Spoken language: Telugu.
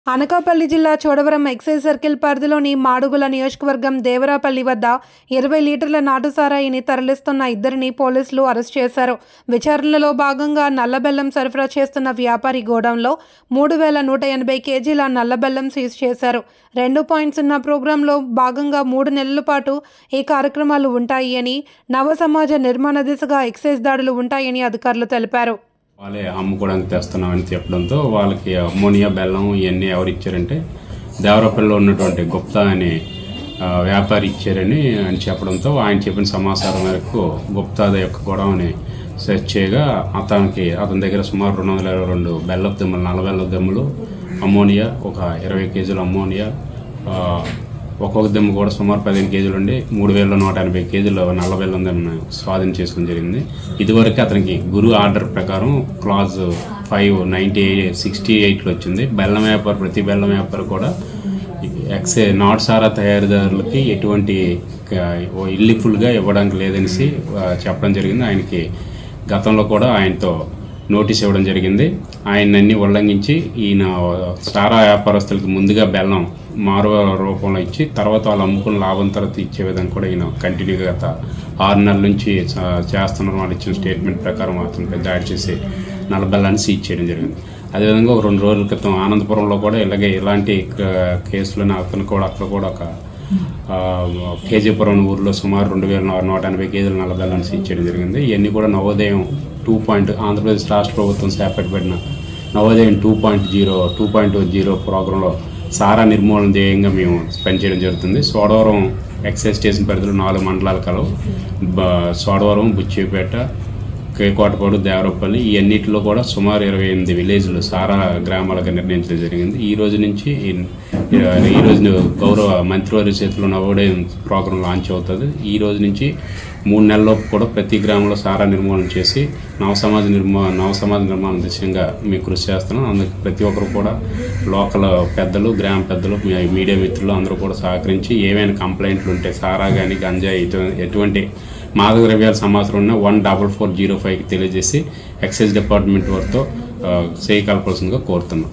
అనకాపల్లి జిల్లా చోడవరం ఎక్సైజ్ సర్కిల్ పరిధిలోని మాడుగుల నియోజకవర్గం దేవరాపల్లి వద్ద 20 లీటర్ల నాటు సారాయిని తరలిస్తున్న ఇద్దరిని పోలీసులు అరెస్ట్ చేశారు. విచారణలో భాగంగా నల్లబెల్లం సరఫరా చేస్తున్న వ్యాపారి గోడౌన్లో 3180 కేజీల నల్లబెల్లం సీజ్ చేశారు. 2.0 ప్రోగ్రాంలో భాగంగా 3 నెలల పాటు ఈ కార్యక్రమాలు ఉంటాయి అని, నవ సమాజ నిర్మాణ దిశగా ఎక్సైజ్ దాడులు ఉంటాయని అధికారులు తెలిపారు. వాళ్ళే అమ్ముకోవడానికి తెస్తున్నామని చెప్పడంతో వాళ్ళకి అమ్మోనియా బెల్లం ఇవన్నీ ఎవరు ఇచ్చారంటే దేవరపల్లిలో ఉన్నటువంటి గుప్తా అనే వ్యాపారి ఇచ్చారని చెప్పడంతో ఆయన చెప్పిన సమాచారం మేరకు గుప్తా యొక్క గొడవని సెర్చ్ చేయగా అతని దగ్గర సుమారు 222 బెల్లపు దెమ్మలు, నల్ల బెల్లపు దెమ్మలు, అమ్మోనియా ఒక 20 కేజీలు అమ్మోనియా, ఒక్కొక్క దెమ్మ కూడా సుమారు 15 కేజీలు ఉండి 3180 కేజీలు నల్ల బెల్లం దెమ్మను స్వాధీనం చేసుకోవడం జరిగింది. ఇదివరకు అతనికి గురు ఆర్డర్ ప్రకారం క్లాజ్ 5/68లో వచ్చింది. బెల్లం వ్యాపారి, ప్రతి బెల్లం వ్యాపారి కూడా నాటు సారా తయారీదారులకి ఎటువంటి ఇల్లీఫుల్గా ఇవ్వడానికి లేదనేసి చెప్పడం జరిగింది. ఆయనకి గతంలో కూడా ఆయనతో నోటీస్ ఇవ్వడం జరిగింది. ఆయన్ని ఉల్లంఘించి ఈయన సారా వ్యాపారస్తులకి ముందుగా బెల్లం మారు రూపంలో ఇచ్చి తర్వాత వాళ్ళు అమ్ముకున్న లాభం తర్వాత ఇచ్చే విధంగా కూడా ఈయన కంటిన్యూగా గత 6 నెలల నుంచి చేస్తున్నారు. వాళ్ళు ఇచ్చిన స్టేట్మెంట్ ప్రకారం అతనిపై దాడి చేసి నల్ల బెల్లాన్ని సీజ్ చేయడం జరిగింది. అదేవిధంగా ఒక 2 రోజుల క్రితం ఆనందపురంలో కూడా ఇలాంటి కేసులను అక్కడ కూడా ఒక కేజీపురం ఊరిలో సుమారు 2180 కేజీల నల్ల బెల్లాన్ని సీజ్ చేయడం జరిగింది. ఇవన్నీ కూడా నవోదయం 2. ఆంధ్రప్రదేశ్ రాష్ట్ర ప్రభుత్వం చేపట్టబడిన నవోదయం 2.0 ప్రోగ్రాంలో సారా నిర్మూలన ధ్యేయంగా మేము పనిచేయడం జరుగుతుంది. సోడవరం ఎక్సైజ్ స్టేషన్ పరిధిలో 4 మండలాలు కలవు. సోడవరం, బుచ్చిపేట, కేకోటపాడు, దేవరపల్లి ఈ అన్నింటిలో కూడా సుమారు 28 విలేజ్లు సారా గ్రామాలుగా నిర్ణయించడం జరిగింది. ఈ రోజు గౌరవ మంత్రివారి చేతిలో నవోదయం ప్రోగ్రాం లాంచ్ అవుతుంది. ఈ రోజు నుంచి 3 నెలల్లోపు కూడా ప్రతి గ్రామంలో సారా నిర్మూలన చేసి నవ సమాజ నిర్మాణ దిశగా మేము కృషి చేస్తున్నాం. అందుకు ప్రతి ఒక్కరు కూడా లోకల్ పెద్దలు, గ్రామ పెద్దలు, మీడియా మిత్రులు అందరూ కూడా సహకరించి ఏమైనా కంప్లైంట్లు ఉంటే సారా కానీ గంజాయి ఎటువంటి మాదక ద్రవ్యాల సమాచారం ఉన్న 14405కి తెలియజేసి ఎక్సైజ్ డిపార్ట్మెంట్ వారితో చేయగలపాల్సిందిగా కోరుతున్నాం.